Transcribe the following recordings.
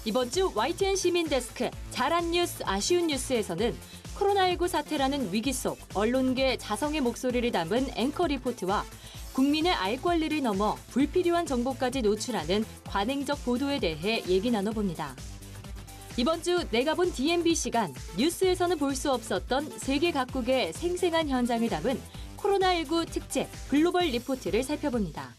이번 주 YTN 시민데스크 잘한 뉴스, 아쉬운 뉴스에서는 코로나19 사태라는 위기 속 언론계 자성의 목소리를 담은 앵커 리포트와 국민의 알 권리를 넘어 불필요한 정보까지 노출하는 관행적 보도에 대해 얘기 나눠봅니다. 이번 주 내가 본 DMB 시간, 뉴스에서는 볼 수 없었던 세계 각국의 생생한 현장을 담은 코로나19 특집 글로벌 리포트를 살펴봅니다.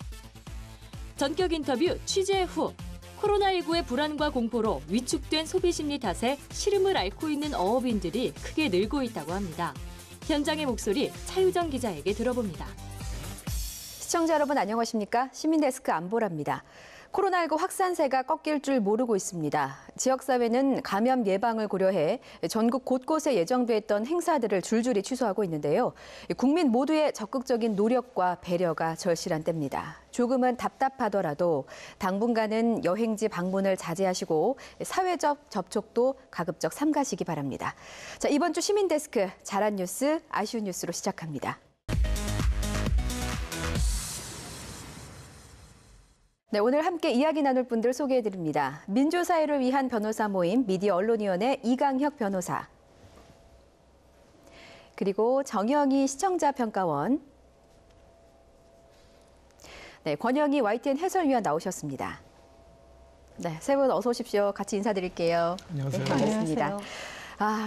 전격 인터뷰 취재 후 코로나19의 불안과 공포로 위축된 소비심리 탓에 시름을 앓고 있는 어업인들이 크게 늘고 있다고 합니다. 현장의 목소리 차유정 기자에게 들어봅니다. 시청자 여러분 안녕하십니까? 시민데스크 안보라입니다. 코로나19 확산세가 꺾일 줄 모르고 있습니다. 지역사회는 감염 예방을 고려해 전국 곳곳에 예정돼 있던 행사들을 줄줄이 취소하고 있는데요. 국민 모두의 적극적인 노력과 배려가 절실한 때입니다. 조금은 답답하더라도 당분간은 여행지 방문을 자제하시고 사회적 접촉도 가급적 삼가시기 바랍니다. 자, 이번 주 시민데스크 잘한 뉴스, 아쉬운 뉴스로 시작합니다. 네, 오늘 함께 이야기 나눌 분들 소개해드립니다. 민주사회를 위한 변호사 모임 미디어 언론위원회 이강혁 변호사, 그리고 정영희 시청자평가원, 네, 권영희 YTN 해설위원 나오셨습니다. 네, 세 분 어서 오십시오. 같이 인사드릴게요. 안녕하세요. 네, 반갑습니다. 안녕하세요.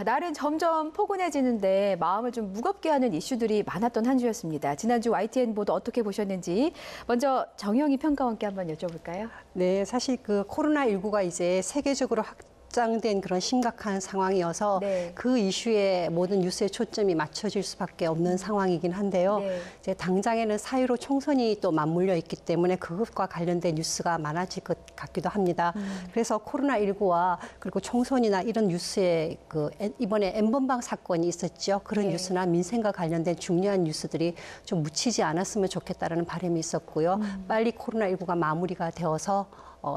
날은 점점 포근해지는데 마음을 좀 무겁게 하는 이슈들이 많았던 한 주였습니다. 지난주 YTN 보도 어떻게 보셨는지 먼저 정영희 평가원께 한번 여쭤볼까요? 네, 사실 그 코로나19가 이제 세계적으로 확장된 그런 심각한 상황이어서 네. 그 이슈에 모든 뉴스의 초점이 맞춰질 수밖에 없는 상황이긴 한데요. 네. 이제 당장에는 4.15 총선이 또 맞물려 있기 때문에 그것과 관련된 뉴스가 많아질 것 같기도 합니다. 그래서 코로나19와 그리고 총선이나 이런 뉴스에 이번에 N번방 사건이 있었죠. 그런 네. 뉴스나 민생과 관련된 중요한 뉴스들이 좀 묻히지 않았으면 좋겠다라는 바람이 있었고요. 빨리 코로나19가 마무리가 되어서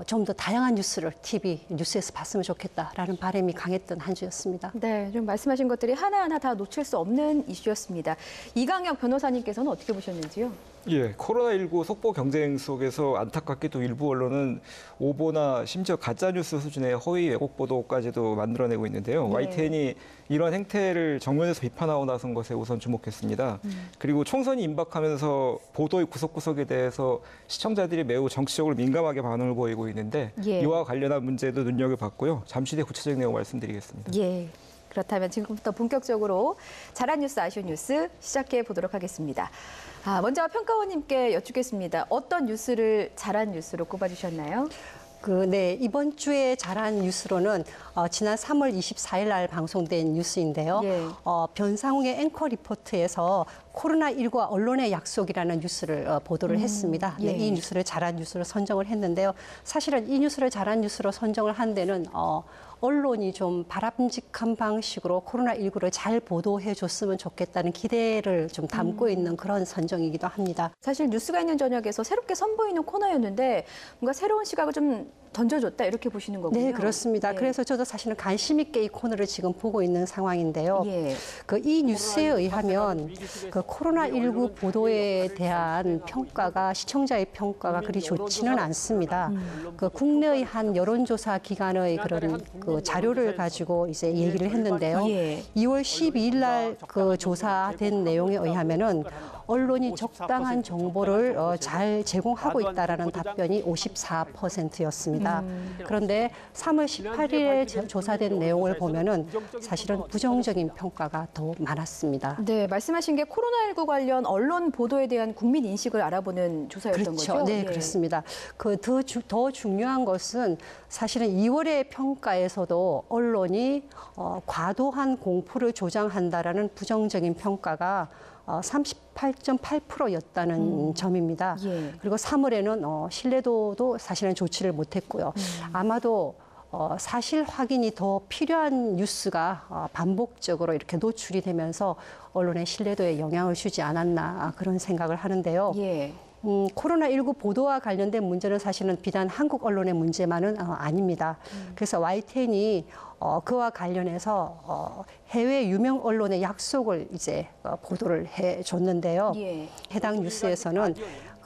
좀 더 다양한 뉴스를 TV 뉴스에서 봤으면 좋겠다라는 바람이 강했던 한 주였습니다. 네, 좀 말씀하신 것들이 하나하나 다 놓칠 수 없는 이슈였습니다. 이강혁 변호사님께서는 어떻게 보셨는지요? 예, 코로나19 속보 경쟁 속에서 안타깝게도 일부 언론은 오보나 심지어 가짜뉴스 수준의 허위 왜곡 보도까지도 만들어내고 있는데요. 네. YTN이 이런 행태를 정면에서 비판하고 나선 것에 우선 주목했습니다. 그리고 총선이 임박하면서 보도의 구석구석에 대해서 시청자들이 매우 정치적으로 민감하게 반응을 보이고 있는데 예. 이와 관련한 문제도 눈여겨봤고요. 잠시 뒤에 구체적인 내용 말씀드리겠습니다. 예. 그렇다면 지금부터 본격적으로 잘한 뉴스, 아쉬운 뉴스 시작해 보도록 하겠습니다. 먼저 평가원님께 여쭙겠습니다. 어떤 뉴스를 잘한 뉴스로 꼽아주셨나요? 네, 이번 주에 잘한 뉴스로는 지난 3월 24일 날 방송된 뉴스인데요. 예. 변상욱의 앵커 리포트에서 코로나19와 언론의 약속이라는 뉴스를 보도를 했습니다. 예. 네, 이 뉴스를 잘한 뉴스로 선정을 했는데요. 사실은 이 뉴스를 잘한 뉴스로 선정을 한 데는 언론이 좀 바람직한 방식으로 코로나19를 잘 보도해 줬으면 좋겠다는 기대를 좀 담고 있는 그런 선정이기도 합니다. 사실 뉴스가 있는 저녁에서 새롭게 선보이는 코너였는데 뭔가 새로운 시각을 좀 던져줬다 이렇게 보시는 거군요. 네, 그렇습니다. 네. 그래서 저도 사실은 관심 있게 이 코너를 지금 보고 있는 상황인데요. 예. 이 뉴스에 의하면 코로나19 보도에 대한 평가가 시청자의 평가가 그리 좋지는 않습니다. 국내의 한 여론조사 기관의 그런 자료를 가지고 이제 얘기를 했는데요. 예. 2월 12일 날 조사된 내용에 의하면은 언론이 적당한 정보를 잘 제공하고 있다라는 답변이 54%였습니다. 그런데 3월 18일에 조사된 내용을 보면은 사실은 부정적인 평가가 더 많았습니다. 네, 말씀하신 게 코로나19 관련 언론 보도에 대한 국민 인식을 알아보는 조사였던 그렇죠. 거죠? 네, 예. 그렇습니다. 더 중요한 것은 사실은 2월의 평가에서도 언론이 과도한 공포를 조장한다라는 부정적인 평가가 38.8%였다는 점입니다. 예. 그리고 3월에는 신뢰도도 사실은 좋지를 못했고요. 아마도 사실 확인이 더 필요한 뉴스가 반복적으로 이렇게 노출이 되면서 언론의 신뢰도에 영향을 주지 않았나 그런 생각을 하는데요. 예. 코로나19 보도와 관련된 문제는 사실은 비단 한국 언론의 문제만은 아닙니다. 그래서 YTN이 그와 관련해서 해외 유명 언론의 약속을 이제 보도를 해줬는데요. 예. 해당 뉴스에서는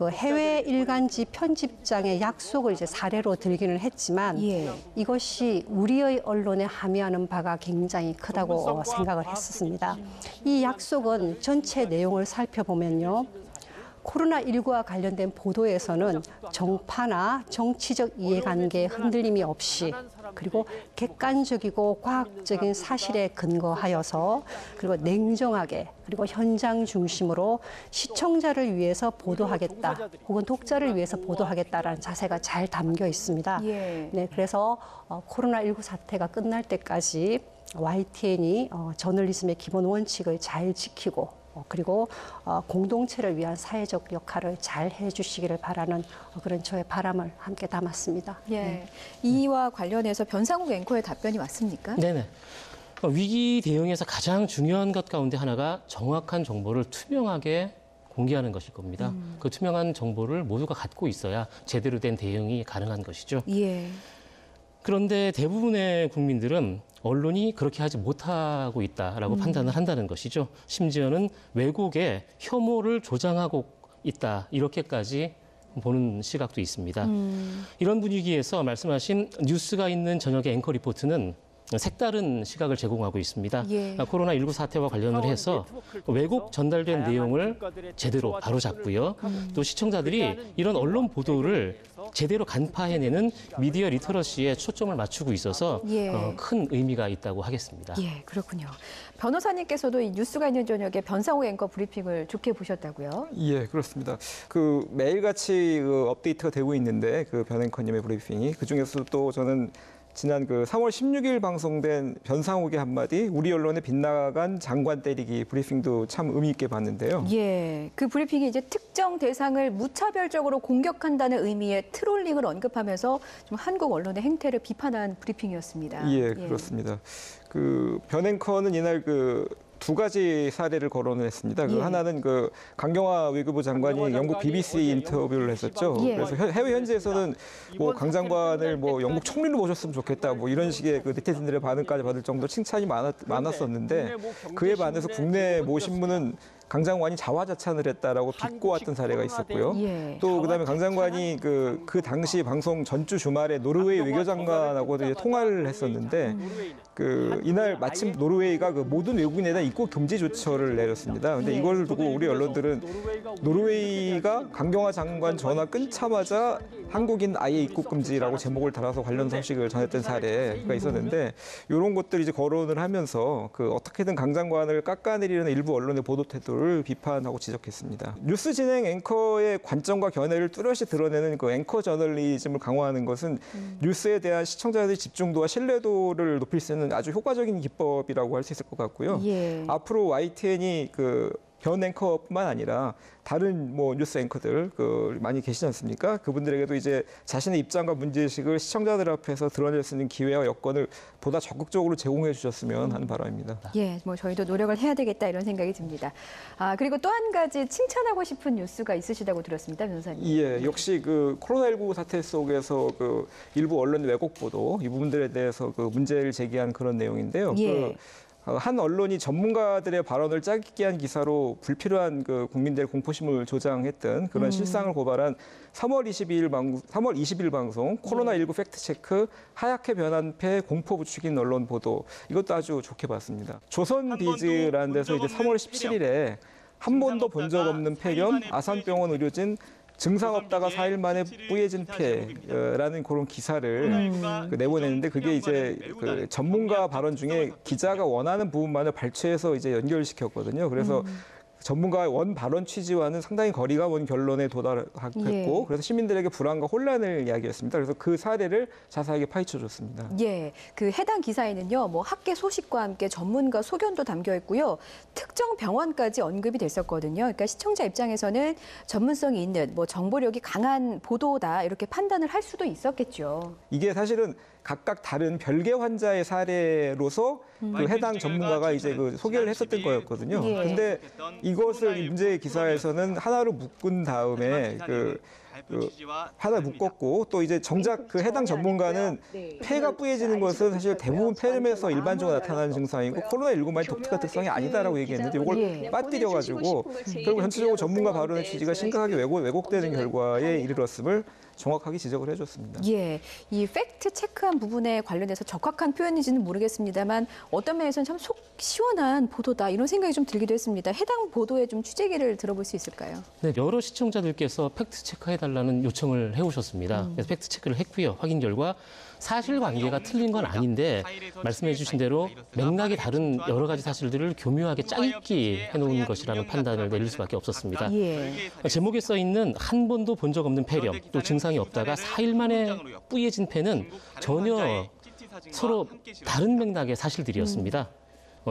그 해외 일간지 편집장의 약속을 이제 사례로 들기는 했지만 예. 이것이 우리의 언론에 함의하는 바가 굉장히 크다고 생각을 했었습니다. 이 약속은 전체 내용을 살펴보면요. 코로나19와 관련된 보도에서는 정파나 정치적 이해관계에 흔들림이 없이 그리고 객관적이고 과학적인 사실에 근거하여서 그리고 냉정하게 그리고 현장 중심으로 시청자를 위해서 보도하겠다 혹은 독자를 위해서 보도하겠다라는 자세가 잘 담겨 있습니다. 예. 네, 그래서 코로나19 사태가 끝날 때까지 YTN이 저널리즘의 기본 원칙을 잘 지키고 그리고 공동체를 위한 사회적 역할을 잘 해주시기를 바라는 그런 저의 바람을 함께 담았습니다. 예. 이와 관련해서 변상욱 앵커의 답변이 왔습니까? 네네. 위기 대응에서 가장 중요한 것 가운데 하나가 정확한 정보를 투명하게 공개하는 것일 겁니다. 그 투명한 정보를 모두가 갖고 있어야 제대로 된 대응이 가능한 것이죠. 예. 그런데 대부분의 국민들은 언론이 그렇게 하지 못하고 있다라고 판단을 한다는 것이죠. 심지어는 왜곡의 혐오를 조장하고 있다 이렇게까지 보는 시각도 있습니다. 이런 분위기에서 말씀하신 뉴스가 있는 저녁의 앵커 리포트는 색다른 시각을 제공하고 있습니다. 예. 코로나19 사태와 관련을 해서 왜곡 전달된 내용을 제대로 바로잡고요. 또 시청자들이 이런 언론 보도를 제대로 간파해내는 미디어 리터러시에 초점을 맞추고 있어서 예. 큰 의미가 있다고 하겠습니다. 예, 그렇군요. 변호사님께서도 이 뉴스가 있는 저녁에 변상욱 앵커 브리핑을 좋게 보셨다고요? 예, 그렇습니다. 그 매일같이 업데이트가 되고 있는데 그 변 앵커님의 브리핑이 그중에서도 또 저는 지난 그 3월 16일 방송된 변상욱의 한마디 우리 언론에 빗나간 장관 때리기 브리핑도 참 의미 있게 봤는데요. 예, 그 브리핑이 이제 특정 대상을 무차별적으로 공격한다는 의미의 트롤링을 언급하면서 좀 한국 언론의 행태를 비판한 브리핑이었습니다. 예, 그렇습니다. 그 변 앵커는 이날 그 두 가지 사례를 거론을 했습니다. 그 예. 하나는 그 강경화 외교부 장관이 영국 BBC 인터뷰를 했었죠. 예. 그래서 해외 현지에서는 뭐 강 장관을 뭐 영국 총리로 모셨으면 좋겠다, 뭐 이런 식의 그 네티즌들의 반응까지 받을 정도 칭찬이 많았었는데 그에 반해서 국내 모 신문은 강 장관이 자화자찬을 했다라고 비꼬았던 사례가 있었고요. 예. 또 그다음에 강 장관이 그 당시 방송 전주 주말에 노르웨이 외교장관하고 이제 통화를 했었는데 그 이날 마침 노르웨이가 그 모든 외국인에다 입국 금지 조처를 내렸습니다. 근데 이걸 두고 우리 언론들은 노르웨이가 강경화 장관 전화 끊자마자 한국인 아예 입국 금지라고 제목을 달아서 관련 소식을 전했던 사례가 있었는데 이런 것들 이제 거론을 하면서 그 어떻게든 강 장관을 깎아내리는 일부 언론의 보도 태도를 비판하고 지적했습니다. 뉴스 진행 앵커의 관점과 견해를 뚜렷이 드러내는 그 앵커 저널리즘을 강화하는 것은 뉴스에 대한 시청자들의 집중도와 신뢰도를 높일 수 있는 아주 효과적인 기법이라고 할 수 있을 것 같고요. 예. 앞으로 YTN이 그 변 앵커뿐만 아니라 다른 뭐 뉴스 앵커들 그 많이 계시지 않습니까? 그분들에게도 이제 자신의 입장과 문제의식을 시청자들 앞에서 드러낼 수 있는 기회와 여건을 보다 적극적으로 제공해 주셨으면 하는 바람입니다. 예, 뭐 저희도 노력을 해야 되겠다 이런 생각이 듭니다. 아, 그리고 또 한 가지 칭찬하고 싶은 뉴스가 있으시다고 들었습니다, 변호사님. 예, 역시 그 코로나19 사태 속에서 그 일부 언론 왜곡 보도 이 부분들에 대해서 그 문제를 제기한 그런 내용인데요. 예. 한 언론이 전문가들의 발언을 짜깁기 한 기사로 불필요한 그 국민들의 공포심을 조장했던 그런 실상을 고발한 3월 20일 방송 코로나19 팩트체크 하얗게 변한 패 공포 부추긴 언론 보도 이것도 아주 좋게 봤습니다. 조선비즈라는 데서 이제 3월 17일에 한 번도 본 적 없는 폐렴 아산병원 의료진 증상 없다가 4일 만에 뿌얘진 패라는 그런 기사를 내보냈는데 그게 이제 그 전문가 발언 중에 기자가 원하는 부분만을 발췌해서 이제 연결시켰거든요. 그래서 전문가의 원 발언 취지와는 상당히 거리가 먼 결론에 도달했고 예. 그래서 시민들에게 불안과 혼란을 이야기했습니다. 그래서 그 사례를 자세하게 파헤쳐줬습니다. 예, 그 해당 기사에는요, 뭐 학계 소식과 함께 전문가 소견도 담겨 있고요, 특정 병원까지 언급이 됐었거든요. 그러니까 시청자 입장에서는 전문성이 있는, 뭐 정보력이 강한 보도다 이렇게 판단을 할 수도 있었겠죠. 이게 사실은 각각 다른 별개 환자의 사례로서 그 해당 전문가가 이제 그 소개를 했었던 거였거든요. 예. 근데 이것을 이 문제의 기사에서는 하나로 묶은 다음에 그 하나 묶었고 또 이제 정작 그 해당 전문가는 폐가 뿌얘지는 것은 사실 대부분 폐렴에서 일반적으로 나타나는 증상이고 코로나19만의 독특한 특성이 아니다라고 얘기했는데 이걸 빠뜨려가지고 결국 전체적으로 전문가 발언의 취지가 심각하게 왜곡되는 결과에 이르렀음을 정확하게 지적을 해줬습니다. 예, 이 팩트 체크한 부분에 관련해서 적확한 표현인지는 모르겠습니다만 어떤 면에서는 참 속 시원한 보도다 이런 생각이 좀 들기도 했습니다. 해당 보도의 좀 취재기를 들어볼 수 있을까요? 네, 여러 시청자들께서 팩트 체크해달라는 요청을 해오셨습니다. 그래서 팩트 체크를 했고요. 확인 결과 사실관계가 틀린 건 아닌데 말씀해 주신 대로 맥락이 다른 여러 가지 사실들을 교묘하게 짧게 해놓은 것이라는 판단을 내릴 수밖에 없었습니다. 예. 제목에 써 있는 한 번도 본 적 없는 폐렴, 또 증상이 없다가 4일 만에 뿌얘진 폐는 전혀 서로 다른 맥락의 사실들이었습니다.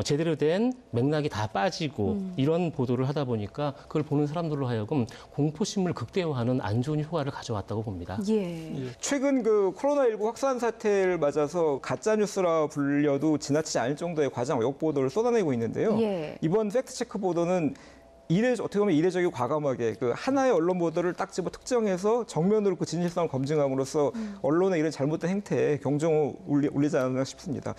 제대로 된 맥락이 다 빠지고 이런 보도를 하다 보니까 그걸 보는 사람들로 하여금 공포심을 극대화하는 안 좋은 효과를 가져왔다고 봅니다. 예. 최근 그 코로나19 확산 사태를 맞아서 가짜 뉴스라 불려도 지나치지 않을 정도의 과장 왜곡 보도를 쏟아내고 있는데요. 예. 이번 팩트 체크 보도는 어떻게 보면 이례적이고 과감하게 그 하나의 언론 보도를 딱 집어 특정해서 정면으로 그 진실성을 검증함으로써 언론의 이런 잘못된 행태에 경종을 울리지 않았나 싶습니다.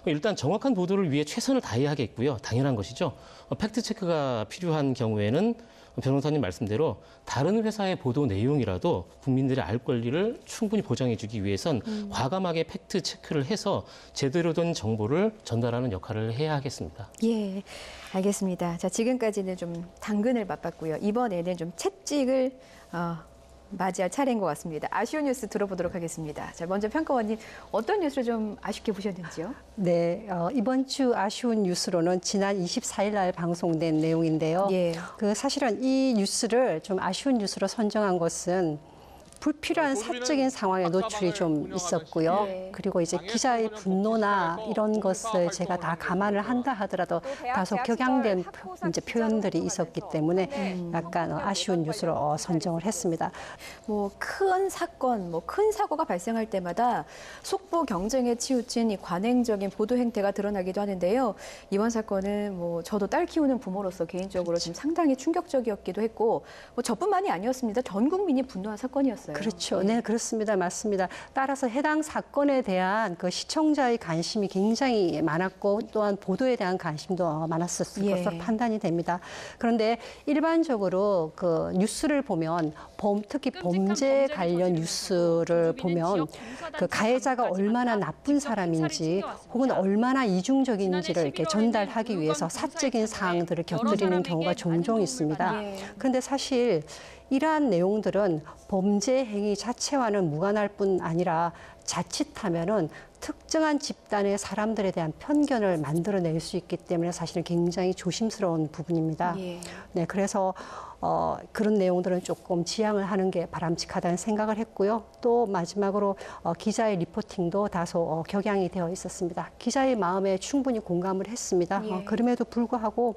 일단 정확한 보도를 위해 최선을 다해야겠고요. 당연한 것이죠. 팩트체크가 필요한 경우에는 변호사님 말씀대로 다른 회사의 보도 내용이라도 국민들의 알 권리를 충분히 보장해주기 위해선 과감하게 팩트체크를 해서 제대로 된 정보를 전달하는 역할을 해야 하겠습니다. 예, 알겠습니다. 자, 지금까지는 좀 당근을 맛봤고요. 이번에는 좀 채찍을 맞이할 차례인 것 같습니다. 아쉬운 뉴스 들어보도록 하겠습니다. 자, 먼저 평가원님, 어떤 뉴스를 좀 아쉽게 보셨는지요? 네, 이번 주 아쉬운 뉴스로는 지난 24일 날 방송된 내용인데요. 예. 사실은 이 뉴스를 좀 아쉬운 뉴스로 선정한 것은 불필요한 사적인 상황에 노출이 좀 있었고요. 네. 그리고 이제 기자의 분노나 이런 것을 제가 다 감안을 한다 하더라도 다소 격양된 이제 표현들이 있었기 때문에 약간 아쉬운 뉴스로 선정을 했습니다. 뭐 큰 사건, 뭐 큰 사고가 발생할 때마다 속보 경쟁에 치우친 이 관행적인 보도 행태가 드러나기도 하는데요. 이번 사건은 뭐 저도 딸 키우는 부모로서 개인적으로 좀 상당히 충격적이었기도 했고, 뭐 저뿐만이 아니었습니다. 전 국민이 분노한 사건이었어요. 그렇죠. 네, 그렇습니다. 맞습니다. 따라서 해당 사건에 대한 그 시청자의 관심이 굉장히 많았고 또한 보도에 대한 관심도 많았을 것으로 판단이 됩니다. 그런데 일반적으로 그 뉴스를 보면 특히 범죄 관련 뉴스를 보면 그 가해자가 얼마나 나쁜 사람인지 혹은 얼마나 이중적인지를 이렇게 전달하기 위해서 사적인 사항들을 곁들이는 경우가 종종 있습니다. 그런데 사실 이러한 내용들은 범죄 행위 자체와는 무관할 뿐 아니라 자칫하면은 특정한 집단의 사람들에 대한 편견을 만들어낼 수 있기 때문에 사실은 굉장히 조심스러운 부분입니다. 예. 네, 그래서 그런 내용들은 조금 지양을 하는 게 바람직하다는 생각을 했고요. 또 마지막으로 기자의 리포팅도 다소 격양이 되어 있었습니다. 기자의 마음에 충분히 공감을 했습니다. 예. 그럼에도 불구하고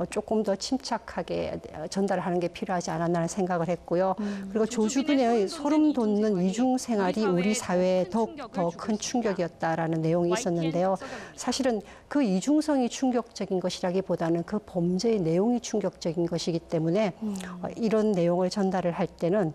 조금 더 침착하게 전달하는 게 필요하지 않았나 생각을 했고요. 그리고 조주빈의 소름 돋는 이중 생활이 우리 사회에 더욱 더 큰 충격이었다라는 내용이 있었는데요. 사실은 그 이중성이 충격적인 것이라기보다는 그 범죄의 내용이 충격적인 것이기 때문에 이런 내용을 전달을 할 때는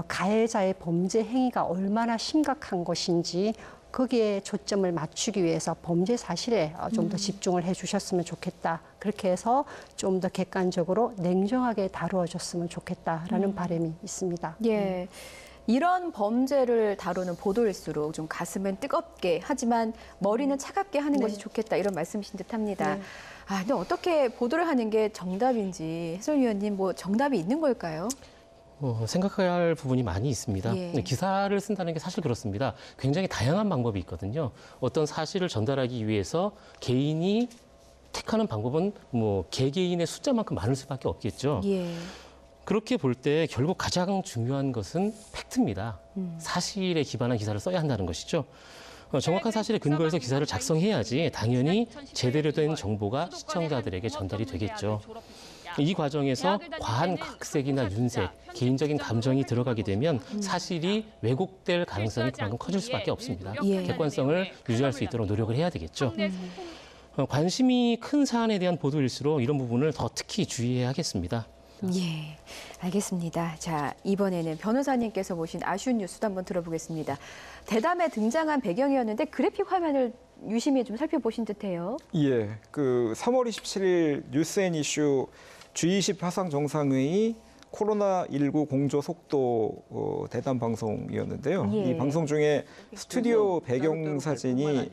가해자의 범죄 행위가 얼마나 심각한 것인지 거기에 초점을 맞추기 위해서 범죄 사실에 좀 더 집중을 해주셨으면 좋겠다. 그렇게 해서 좀 더 객관적으로 냉정하게 다루어줬으면 좋겠다라는 바람이 있습니다. 예. 이런 범죄를 다루는 보도일수록 좀 가슴은 뜨겁게 하지만 머리는 차갑게 하는 것이 좋겠다 이런 말씀이신 듯합니다. 근데 어떻게 보도를 하는 게 정답인지 해설위원님 뭐 정답이 있는 걸까요? 생각해야 할 부분이 많이 있습니다. 예. 기사를 쓴다는 게 사실 그렇습니다. 굉장히 다양한 방법이 있거든요. 어떤 사실을 전달하기 위해서 개인이 택하는 방법은 뭐 개개인의 숫자만큼 많을 수밖에 없겠죠. 예. 그렇게 볼 때 결국 가장 중요한 것은 팩트입니다. 사실에 기반한 기사를 써야 한다는 것이죠. 정확한 사실에 근거해서 기사를 작성해야지 당연히 제대로 된 정보가 시청자들에게 전달이 되겠죠. 이 과정에서 과한 각색이나 윤색, 개인적인 감정이 들어가게 되면 사실이 왜곡될 가능성이 그만큼 커질 수밖에 없습니다. 예. 객관성을 유지할 수 있도록 노력을 해야 되겠죠. 관심이 큰 사안에 대한 보도일수록 이런 부분을 더 특히 주의해야 하겠습니다. 있습니다. 예, 알겠습니다. 자, 이번에는 변호사님께서 보신 아쉬운 뉴스도 한번 들어보겠습니다. 대담에 등장한 배경이었는데 그래픽 화면을 유심히 좀 살펴보신 듯해요. 예, 그 3월 27일 뉴스앤이슈 G20 화상 정상회의 코로나19 공조 속도 대담 방송이었는데요. 예. 이 방송 중에 스튜디오 배경 사진이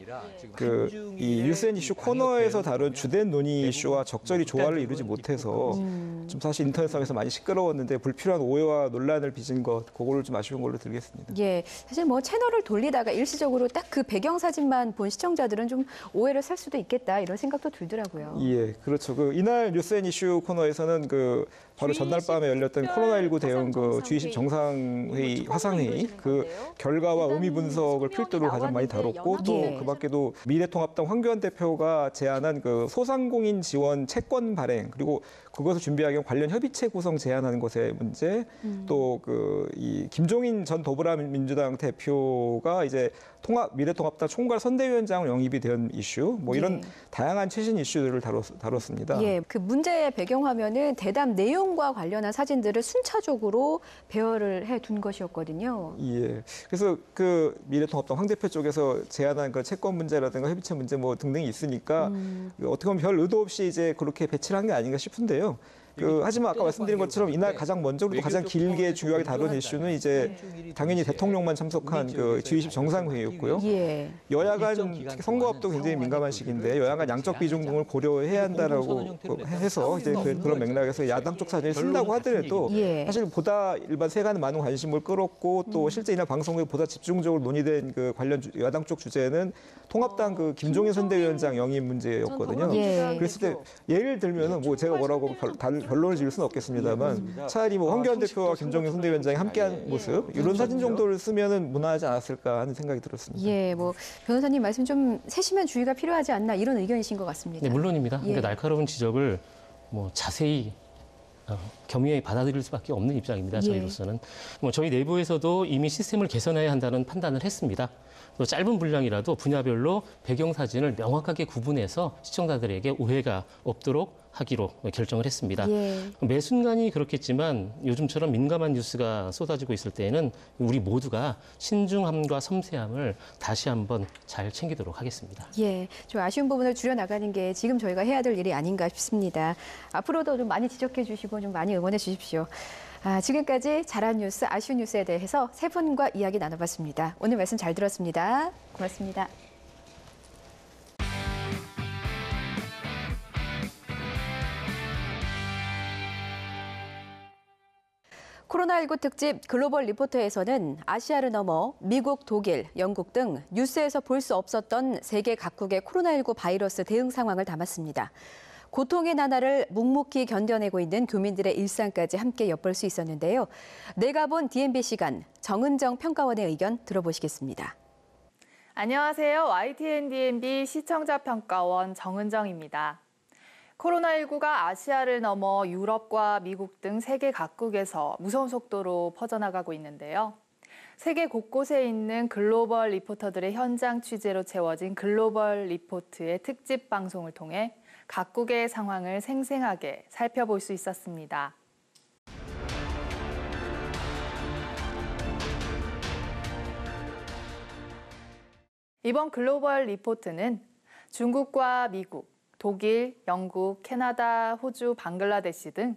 이 뉴스앤이슈 코너에서 다룬 주된 논의 이슈와 적절히 조화를 이루지 못해서 좀 사실 인터넷상에서 많이 시끄러웠는데 불필요한 오해와 논란을 빚은 것, 그거를 좀 아쉬운 걸로 들겠습니다. 예, 사실 뭐 채널을 돌리다가 일시적으로 딱 그 배경 사진만 본 시청자들은 좀 오해를 살 수도 있겠다 이런 생각도 들더라고요. 예, 그렇죠. 그 이날 뉴스앤이슈 코너에서는 그 바로 전날 밤에 열렸던 코로나19 대응 그 G20 정상회의 화상회의 그 결과와 의미 분석을 필두로 가장 많이 다뤘고 또 예. 그 밖에도 미래통합당 황교안 대표가 제안한 그 소상공인 지원 채권 발행 그리고 그것을 준비하기 위한 관련 협의체 구성 제안하는 것의 문제 또 그 이 김종인 전 더불어민주당 대표가 이제 미래통합당 총괄 선대위원장 영입이 된 이슈 뭐 이런 예. 다양한 최신 이슈들을 다뤘습니다. 예, 그 문제의 배경 화면은 대담 내용과 관련한 사진들을 순차적으로 배열을 해둔 것이었거든요. 예. 그래서 그 미래통합당 황 대표 쪽에서 제안한 그 채권 문제라든가 협의체 문제 뭐 등등이 있으니까 어떻게 보면 별 의도 없이 이제 그렇게 배치를 한 게 아닌가 싶은데요. 하지만 아까 말씀드린 것처럼 이날 가장 먼저 그리고 가장 길게 중요하게 다룬 이슈는 이제 당연히 대통령만 참석한 그 G20 정상회의였고요. 예. 여야 간 선거 앞도 굉장히 민감한 시기인데 여야 간 양적 비중 등을 고려해야 한다라고 해서 이제 그런 맥락에서 야당 쪽 사진을 쓴다고 하더라도 예. 사실 보다 일반 세간의 많은 관심을 끌었고 또 실제 이날 방송에 보다 집중적으로 논의된 그 관련 야당 쪽 주제는 통합당 그 김종인 선대위원장 영입 문제였거든요. 예. 그랬을 때 예를 들면은 뭐 제가 뭐라고 결론을 지을 수는 없겠습니다만 차라리 뭐 황교안 대표와 김종인 선대위원장이 함께한 모습 이런 사진 정도를 쓰면은 무난하지 않았을까 하는 생각이 들었습니다. 예, 뭐 변호사님 말씀 좀 세심한 주의가 필요하지 않나 이런 의견이신 것 같습니다. 네, 물론입니다. 예. 그러니까 날카로운 지적을 뭐 자세히 겸허히 받아들일 수밖에 없는 입장입니다. 예. 저희로서는 뭐 저희 내부에서도 이미 시스템을 개선해야 한다는 판단을 했습니다. 또 짧은 분량이라도 분야별로 배경 사진을 명확하게 구분해서 시청자들에게 오해가 없도록 하기로 결정을 했습니다. 예. 매 순간이 그렇겠지만 요즘처럼 민감한 뉴스가 쏟아지고 있을 때에는 우리 모두가 신중함과 섬세함을 다시 한번 잘 챙기도록 하겠습니다. 예, 좀 아쉬운 부분을 줄여나가는 게 지금 저희가 해야 될 일이 아닌가 싶습니다. 앞으로도 좀 많이 지적해 주시고 좀 많이 응원해 주십시오. 지금까지 잘한 뉴스, 아쉬운 뉴스에 대해서 세 분과 이야기 나눠봤습니다. 오늘 말씀 잘 들었습니다. 고맙습니다. 코로나19 특집 글로벌 리포터에서는 아시아를 넘어 미국, 독일, 영국 등 뉴스에서 볼 수 없었던 세계 각국의 코로나19 바이러스 대응 상황을 담았습니다. 고통의 나날을 묵묵히 견뎌내고 있는 교민들의 일상까지 함께 엿볼 수 있었는데요. 내가 본 DMB 시간, 정은정 평가원의 의견 들어보시겠습니다. 안녕하세요. YTN DMB 시청자 평가원 정은정입니다. 코로나19가 아시아를 넘어 유럽과 미국 등 세계 각국에서 무서운 속도로 퍼져나가고 있는데요. 세계 곳곳에 있는 글로벌 리포터들의 현장 취재로 채워진 글로벌 리포트의 특집 방송을 통해 각국의 상황을 생생하게 살펴볼 수 있었습니다. 이번 글로벌 리포트는 중국과 미국, 독일, 영국, 캐나다, 호주, 방글라데시 등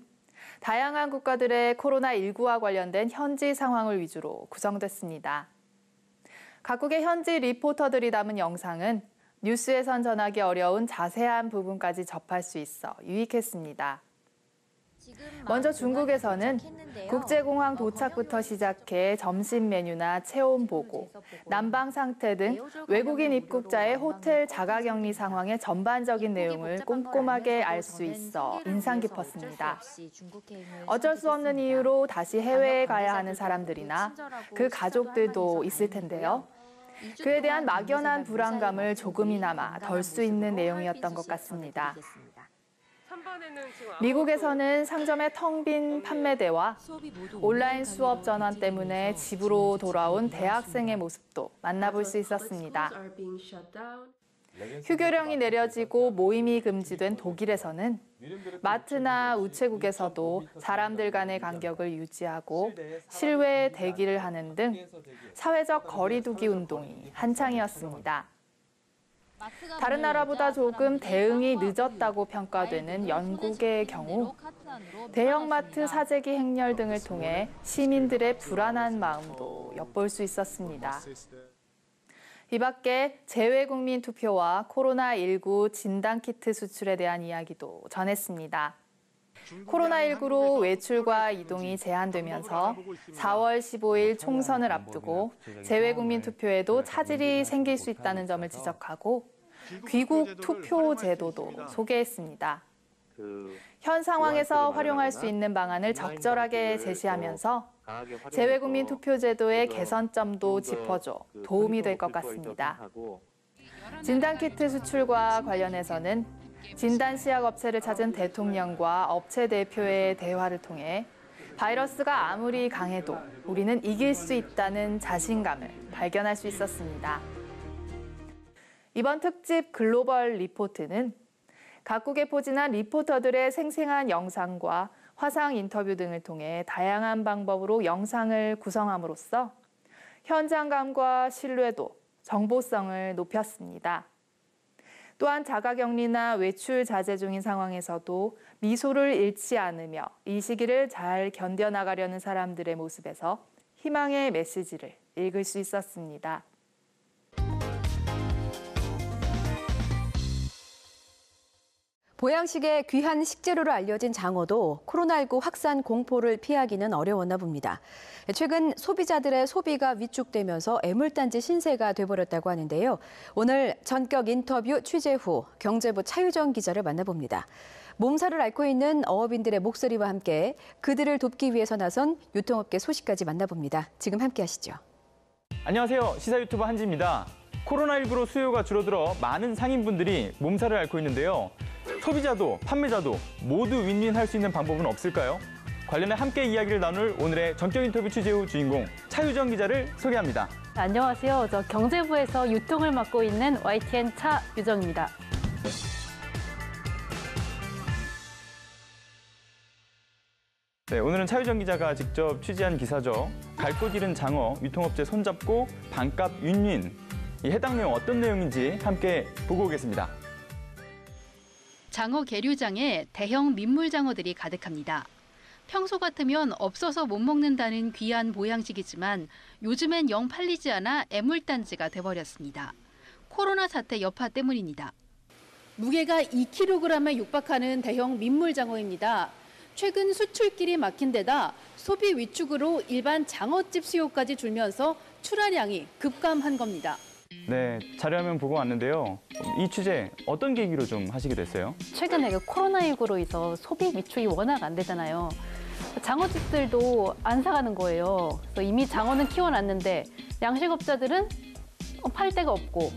다양한 국가들의 코로나19와 관련된 현지 상황을 위주로 구성됐습니다. 각국의 현지 리포터들이 담은 영상은 뉴스에선 전하기 어려운 자세한 부분까지 접할 수 있어 유익했습니다. 먼저 중국에서는 국제공항 도착부터 시작해 점심 메뉴나 체온 보고, 난방 상태 등 외국인 입국자의 호텔 자가격리 상황의 전반적인 내용을 꼼꼼하게 알 수 있어 인상 깊었습니다. 어쩔 수 없는 이유로 다시 해외에 가야 하는 사람들이나 그 가족들도 있을 텐데요. 그에 대한 막연한 불안감을 조금이나마 덜 수 있는 내용이었던 것 같습니다. 미국에서는 상점의 텅 빈 판매대와 온라인 수업 전환 때문에 집으로 돌아온 대학생의 모습도 만나볼 수 있었습니다. 휴교령이 내려지고 모임이 금지된 독일에서는 마트나 우체국에서도 사람들 간의 간격을 유지하고 실외 대기를 하는 등 사회적 거리 두기 운동이 한창이었습니다. 다른 나라보다 조금 대응이 늦었다고 평가되는 영국의 경우 대형마트 사재기 행렬 등을 통해 시민들의 불안한 마음도 엿볼 수 있었습니다. 이 밖에 재외국민 투표와 코로나19 진단키트 수출에 대한 이야기도 전했습니다. 코로나19로 외출과 이동이 제한되면서 4월 15일 총선을 앞두고 재외국민 투표에도 차질이 생길 수 있다는 점을 지적하고 귀국 투표 제도도 소개했습니다. 현 상황에서 활용할 수 있는 방안을 적절하게 제시하면서 재외국민 투표 제도의 개선점도 짚어줘 도움이 될 것 같습니다. 진단키트 수출과 관련해서는 진단시약업체를 찾은 대통령과 업체 대표의 대화를 통해 바이러스가 아무리 강해도 우리는 이길 수 있다는 자신감을 발견할 수 있었습니다. 이번 특집 글로벌 리포트는 각국에 포진한 리포터들의 생생한 영상과 화상 인터뷰 등을 통해 다양한 방법으로 영상을 구성함으로써 현장감과 신뢰도, 정보성을 높였습니다. 또한 자가격리나 외출 자제 중인 상황에서도 미소를 잃지 않으며 이 시기를 잘 견뎌나가려는 사람들의 모습에서 희망의 메시지를 읽을 수 있었습니다. 보양식의 귀한 식재료로 알려진 장어도 코로나19 확산 공포를 피하기는 어려웠나 봅니다. 최근 소비자들의 소비가 위축되면서 애물단지 신세가 돼버렸다고 하는데요. 오늘 전격 인터뷰 취재 후 경제부 차유정 기자를 만나봅니다. 몸살을 앓고 있는 어업인들의 목소리와 함께 그들을 돕기 위해서 나선 유통업계 소식까지 만나봅니다. 지금 함께 하시죠. 안녕하세요. 시사 유튜버 한지입니다. 코로나19로 수요가 줄어들어 많은 상인분들이 몸살을 앓고 있는데요. 소비자도 판매자도 모두 윈윈할 수 있는 방법은 없을까요? 관련해 함께 이야기를 나눌 오늘의 전격 인터뷰 취재 후 주인공 차유정 기자를 소개합니다. 안녕하세요. 저 경제부에서 유통을 맡고 있는 YTN 차유정입니다. 네, 오늘은 차유정 기자가 직접 취재한 기사죠. 갈 곳 잃은 장어, 유통업체 손잡고 반값 윈윈. 이 해당 내용 어떤 내용인지 함께 보고 오겠습니다. 장어 계류장에 대형 민물장어들이 가득합니다. 평소 같으면 없어서 못 먹는다는 귀한 보양식이지만 요즘엔 영 팔리지 않아 애물단지가 돼버렸습니다. 코로나 사태 여파 때문입니다. 무게가 2kg에 육박하는 대형 민물장어입니다. 최근 수출길이 막힌 데다 소비 위축으로 일반 장어집 수요까지 줄면서 출하량이 급감한 겁니다. 네, 자료화면 보고 왔는데요. 이 취재 어떤 계기로 좀 하시게 됐어요? 최근에 코로나19로 인해서 소비 위축이 워낙 안 되잖아요. 장어집들도 안 사가는 거예요. 그래서 이미 장어는 키워놨는데 양식업자들은 팔 데가 없고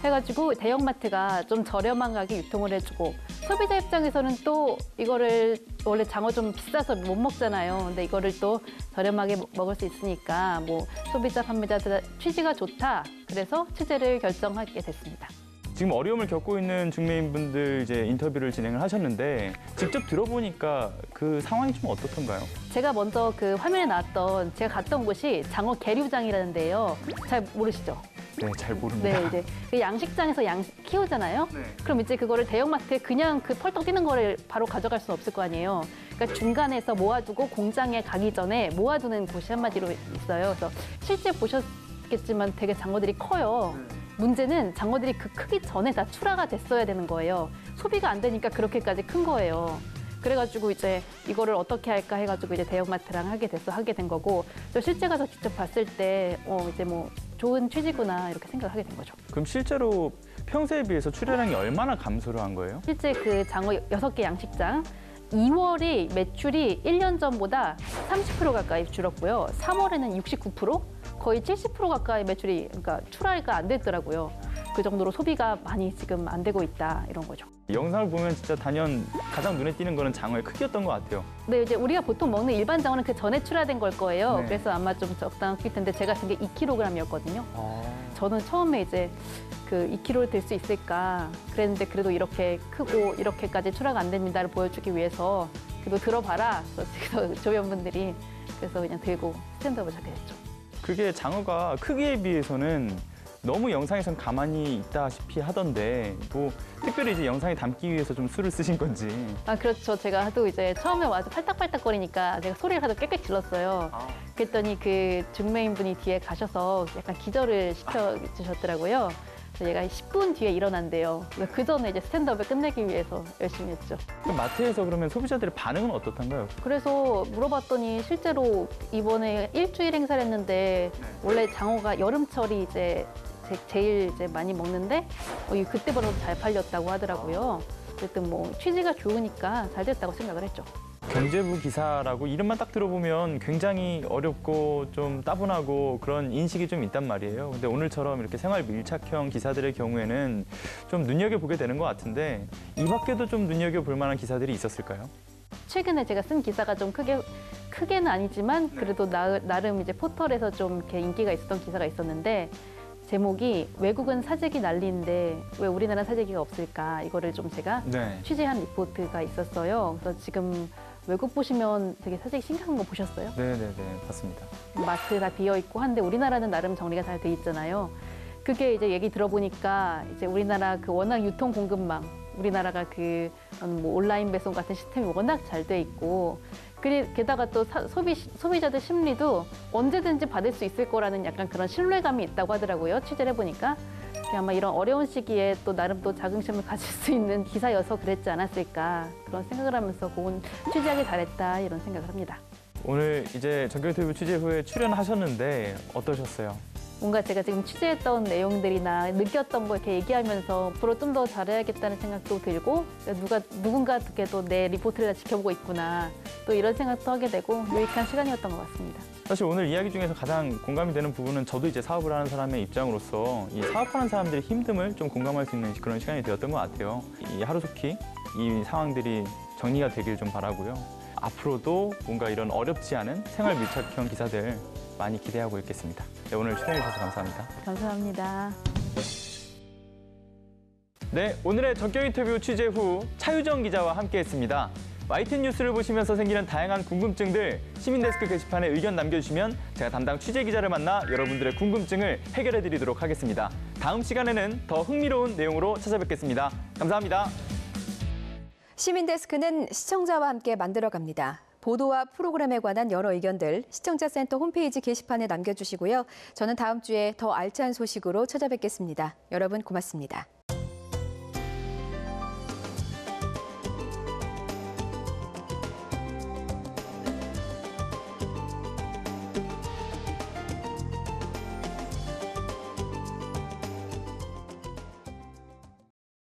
해가지고 대형마트가 좀 저렴한 가격에 유통을 해주고 소비자 입장에서는 또 이거를 원래 장어 좀 비싸서 못 먹잖아요. 근데 이거를 또 저렴하게 먹을 수 있으니까 뭐 소비자 판매자들 취지가 좋다. 그래서 취재를 결정하게 됐습니다. 지금 어려움을 겪고 있는 중매인분들 이제 인터뷰를 진행을 하셨는데 직접 들어보니까 그 상황이 좀 어떻던가요? 제가 먼저 그 화면에 나왔던 제가 갔던 곳이 장어 계류장이라는 데요. 잘 모르시죠? 네, 잘 모릅니다. 네, 이제 그 양식장에서 키우잖아요. 네. 그럼 이제 그거를 대형마트에 그냥 그 펄떡 뛰는 거를 바로 가져갈 수는 없을 거 아니에요. 그러니까 중간에서 모아두고 공장에 가기 전에 모아두는 곳이 한마디로 있어요. 그래서 실제 보셨겠지만 되게 장어들이 커요. 문제는 장어들이 그 크기 전에 다 출하가 됐어야 되는 거예요. 소비가 안 되니까 그렇게까지 큰 거예요. 그래가지고 이제 이거를 어떻게 할까 해가지고 이제 대형마트랑 하게 된 거고, 또 실제 가서 직접 봤을 때 이제 뭐 좋은 취지구나 이렇게 생각하게 된 거죠. 그럼 실제로 평소에 비해서 출하량이 얼마나 감소를 한 거예요? 실제 그 장어 6개 양식장 2월이 매출이 1년 전보다 30% 가까이 줄었고요. 3월에는 69%, 거의 70% 가까이 매출이 그러니까 출하가 안 됐더라고요. 그 정도로 소비가 많이 지금 안 되고 있다 이런 거죠. 영상을 보면 진짜 단연 가장 눈에 띄는 거는 장어의 크기였던 것 같아요. 네, 이제 우리가 보통 먹는 일반 장어는 그 전에 출하된 걸 거예요. 네. 그래서 아마 좀 적당할 텐데 제가 쓴 게 2kg이었거든요. 저는 처음에 이제 그 2kg를 들 수 있을까 그랬는데 그래도 이렇게 크고 이렇게까지 출하가 안 됩니다를 보여주기 위해서 그래도 들어봐라. 그래서 조연분들이 그래서 그냥 들고 스탠드업을 하게 됐죠. 그게 장어가 크기에 비해서는 너무 영상에선 가만히 있다시피 하던데 뭐 특별히 이제 영상에 담기 위해서 좀 수를 쓰신 건지. 아 그렇죠. 제가 하도 이제 처음에 와서 팔딱팔딱거리니까 제가 소리를 하도 꽥꽥 질렀어요. 그랬더니 그 중매인 분이 뒤에 가셔서 약간 기절을 시켜주셨더라고요. 그래서 얘가 10분 뒤에 일어난대요. 그 전에 이제 스탠드업을 끝내기 위해서 열심히 했죠. 그럼 마트에서 그러면 소비자들의 반응은 어떻던가요? 그래서 물어봤더니 실제로 이번에 일주일 행사를 했는데 원래 장어가 여름철이 이제 제일 이제 많이 먹는데 그때보다 잘 팔렸다고 하더라고요. 어쨌든 뭐 취지가 좋으니까 잘 됐다고 생각을 했죠. 경제부 기사라고 이름만 딱 들어보면 굉장히 어렵고 좀 따분하고 그런 인식이 좀 있단 말이에요. 근데 오늘처럼 이렇게 생활 밀착형 기사들의 경우에는 좀 눈여겨보게 되는 것 같은데 이 밖에도 좀 눈여겨볼 만한 기사들이 있었을까요? 최근에 제가 쓴 기사가 좀 크게는 아니지만 그래도 나름 이제 포털에서 좀 이렇게 인기가 있었던 기사가 있었는데 제목이 외국은 사재기 난리인데 왜 우리나라는 사재기가 없을까 이거를 좀 제가 취재한 리포트가 있었어요. 그래서 지금 외국 보시면 되게 사재기 심각한 거 보셨어요? 네네네, 봤습니다. 마트 다 비어 있고 한데 우리나라는 나름 정리가 잘 돼 있잖아요. 그게 이제 얘기 들어보니까 이제 우리나라 그 워낙 유통 공급망, 우리나라가 그 뭐 온라인 배송 같은 시스템이 워낙 잘 돼 있고 게다가 또 소비자들 심리도 언제든지 받을 수 있을 거라는 약간 그런 신뢰감이 있다고 하더라고요. 취재를 해보니까. 아마 이런 어려운 시기에 또 나름 또 자긍심을 가질 수 있는 기사여서 그랬지 않았을까 그런 생각을 하면서 그건 취재하기 잘했다 이런 생각을 합니다. 오늘 이제 전경TV 취재 후에 출연하셨는데 어떠셨어요? 뭔가 제가 지금 취재했던 내용들이나 느꼈던 거 이렇게 얘기하면서 앞으로 좀 더 잘해야겠다는 생각도 들고 누군가 또 내 리포트를 지켜보고 있구나 또 이런 생각도 하게 되고 유익한 시간이었던 것 같습니다. 사실 오늘 이야기 중에서 가장 공감이 되는 부분은 저도 이제 사업을 하는 사람의 입장으로서 이 사업하는 사람들의 힘듦을 좀 공감할 수 있는 그런 시간이 되었던 것 같아요. 이 하루속히 이 상황들이 정리가 되길 좀 바라고요. 앞으로도 뭔가 이런 어렵지 않은 생활 밀착형 기사들 많이 기대하고 있겠습니다. 네, 오늘 출연해 주셔서 감사합니다. 감사합니다. 네, 오늘의 전격 인터뷰 취재 후 차유정 기자와 함께했습니다. YTN 뉴스를 보시면서 생기는 다양한 궁금증들 시민데스크 게시판에 의견 남겨주시면 제가 담당 취재 기자를 만나 여러분들의 궁금증을 해결해드리도록 하겠습니다. 다음 시간에는 더 흥미로운 내용으로 찾아뵙겠습니다. 감사합니다. 시민데스크는 시청자와 함께 만들어갑니다. 보도와 프로그램에 관한 여러 의견들 시청자센터 홈페이지 게시판에 남겨주시고요. 저는 다음 주에 더 알찬 소식으로 찾아뵙겠습니다. 여러분 고맙습니다.